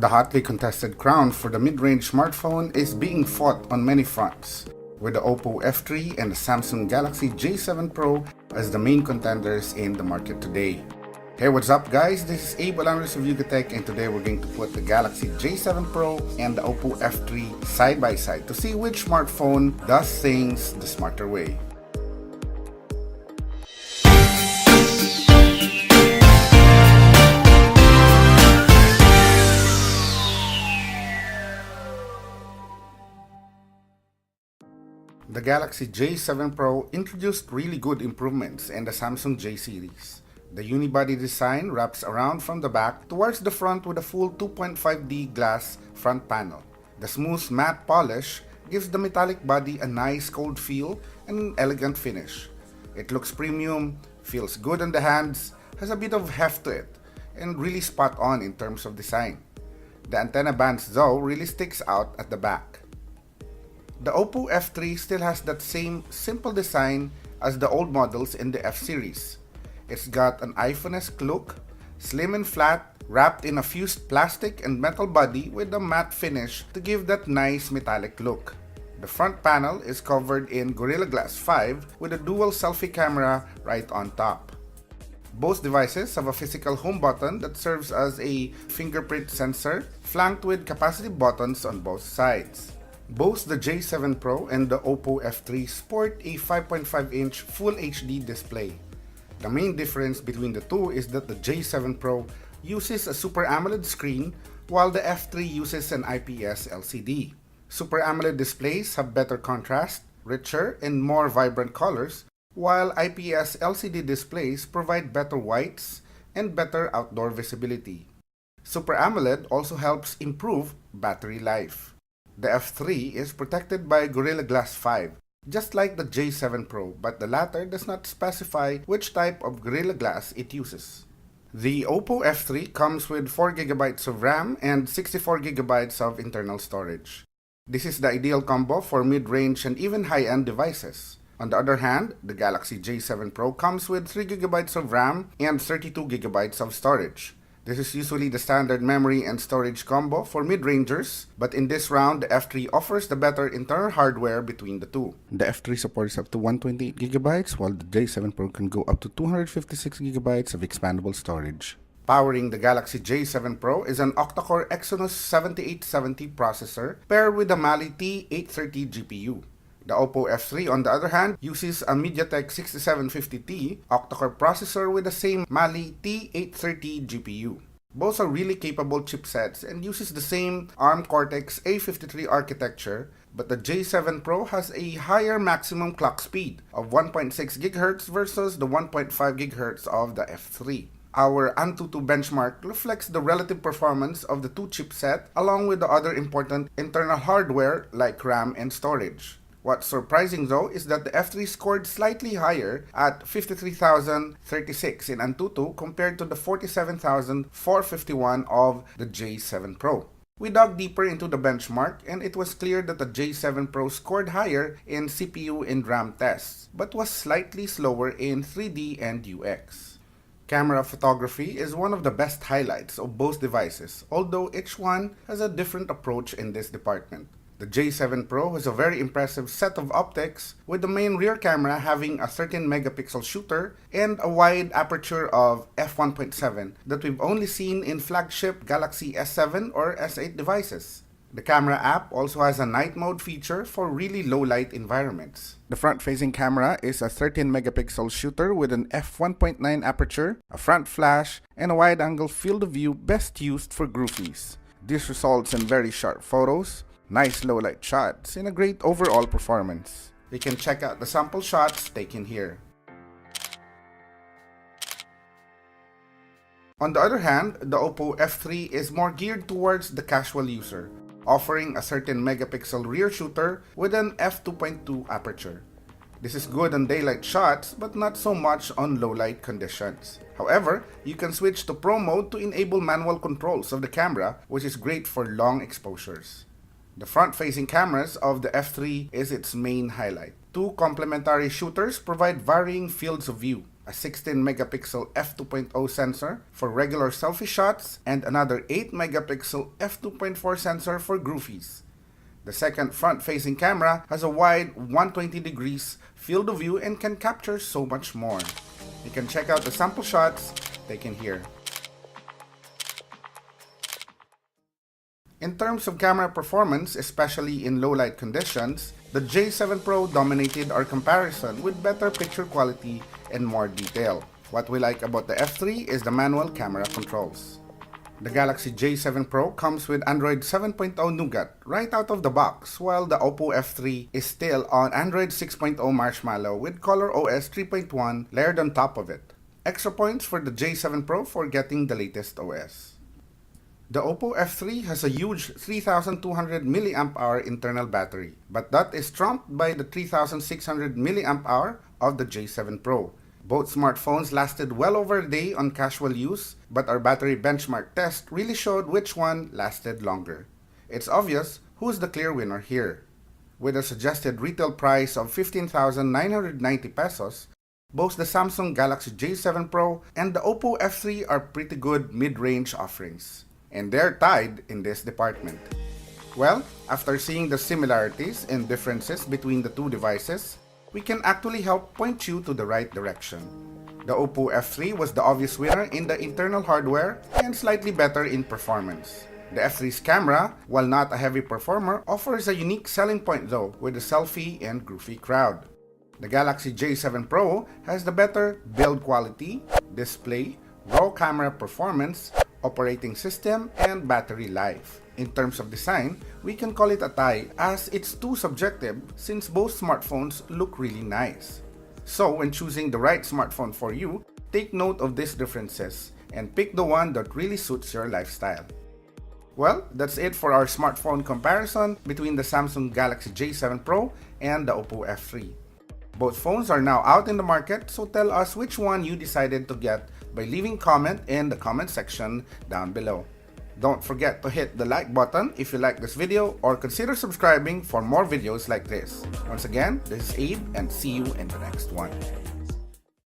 The hotly contested crown for the mid-range smartphone is being fought on many fronts, with the OPPO F3 and the Samsung Galaxy J7 Pro as the main contenders in the market today. Hey, what's up guys? This is Abe Analyst of YugaTech, and today we're going to put the Galaxy J7 Pro and the OPPO F3 side by side to see which smartphone does things the smarter way. The Galaxy J7 Pro introduced really good improvements in the Samsung J series. The unibody design wraps around from the back towards the front with a full 2.5D glass front panel. The smooth matte polish gives the metallic body a nice cold feel and an elegant finish. It looks premium, feels good on the hands, has a bit of heft to it, and really spot on in terms of design. The antenna bands though really sticks out at the back. The OPPO F3 still has that same simple design as the old models in the F series. It's got an iPhone-esque look, slim and flat, wrapped in a fused plastic and metal body with a matte finish to give that nice metallic look. The front panel is covered in Gorilla Glass 5 with a dual selfie camera right on top. Both devices have a physical home button that serves as a fingerprint sensor, flanked with capacitive buttons on both sides. Both the J7 Pro and the OPPO F3 sport a 5.5-inch Full HD display. The main difference between the two is that the J7 Pro uses a Super AMOLED screen while the F3 uses an IPS LCD. Super AMOLED displays have better contrast, richer, and more vibrant colors, while IPS LCD displays provide better whites and better outdoor visibility. Super AMOLED also helps improve battery life. The F3 is protected by Gorilla Glass 5, just like the J7 Pro, but the latter does not specify which type of Gorilla Glass it uses. The OPPO F3 comes with 4GB of RAM and 64GB of internal storage. This is the ideal combo for mid-range and even high-end devices. On the other hand, the Galaxy J7 Pro comes with 3GB of RAM and 32GB of storage. This is usually the standard memory and storage combo for mid-rangers, but in this round, the F3 offers the better internal hardware between the two. The F3 supports up to 128GB, while the J7 Pro can go up to 256GB of expandable storage. Powering the Galaxy J7 Pro is an octa-core Exynos 7870 processor paired with a Mali T830 GPU. The OPPO F3, on the other hand, uses a MediaTek 6750T octa-core processor with the same Mali T830 GPU. Both are really capable chipsets and uses the same ARM Cortex A53 architecture, but the J7 Pro has a higher maximum clock speed of 1.6 GHz versus the 1.5 GHz of the F3. Our AnTuTu benchmark reflects the relative performance of the two chipsets along with the other important internal hardware like RAM and storage. What's surprising though is that the F3 scored slightly higher at 53,036 in AnTuTu compared to the 47,451 of the J7 Pro. We dug deeper into the benchmark and it was clear that the J7 Pro scored higher in CPU and RAM tests, but was slightly slower in 3D and UX. Camera photography is one of the best highlights of both devices, although each one has a different approach in this department. The J7 Pro has a very impressive set of optics, with the main rear camera having a 13-megapixel shooter and a wide aperture of f1.7 that we've only seen in flagship Galaxy S7 or S8 devices. The camera app also has a night mode feature for really low-light environments. The front-facing camera is a 13-megapixel shooter with an f1.9 aperture, a front flash, and a wide-angle field of view best used for groupies. This results in very sharp photos, nice low-light shots, and a great overall performance. We can check out the sample shots taken here. On the other hand, the OPPO F3 is more geared towards the casual user, offering a certain megapixel rear shooter with an f2.2 aperture. This is good on daylight shots, but not so much on low-light conditions. However, you can switch to Pro mode to enable manual controls of the camera, which is great for long exposures. The front-facing cameras of the F3 is its main highlight. Two complementary shooters provide varying fields of view. a 16-megapixel f2.0 sensor for regular selfie shots, and another 8-megapixel f2.4 sensor for goofies. The second front-facing camera has a wide 120 degrees field of view and can capture so much more. You can check out the sample shots taken here. In terms of camera performance, especially in low-light conditions, the J7 Pro dominated our comparison with better picture quality and more detail. What we like about the F3 is the manual camera controls. The Galaxy J7 Pro comes with Android 7.0 Nougat right out of the box, while the OPPO F3 is still on Android 6.0 Marshmallow with ColorOS 3.1 layered on top of it. Extra points for the J7 Pro for getting the latest OS. The OPPO F3 has a huge 3200 mAh internal battery, but that is trumped by the 3600 mAh of the J7 Pro. Both smartphones lasted well over a day on casual use, but our battery benchmark test really showed which one lasted longer. It's obvious who's the clear winner here. With a suggested retail price of 15,990 pesos, both the Samsung Galaxy J7 Pro and the OPPO F3 are pretty good mid-range offerings. And they're tied in this department. Well, after seeing the similarities and differences between the two devices, we can actually help point you to the right direction. The OPPO F3 was the obvious winner in the internal hardware and slightly better in performance. The F3's camera, while not a heavy performer, offers a unique selling point though with the selfie and goofy crowd. The Galaxy J7 Pro has the better build quality, display, raw camera performance, operating system, and battery life. In terms of design, we can call it a tie as it's too subjective since both smartphones look really nice. So when choosing the right smartphone for you, take note of these differences and pick the one that really suits your lifestyle. Well, that's it for our smartphone comparison between the Samsung Galaxy J7 Pro and the OPPO F3. Both phones are now out in the market, so tell us which one you decided to get by leaving comment in the comment section down below. Don't forget to hit the like button if you like this video or consider subscribing for more videos like this. Once again, this is Abe and see you in the next one.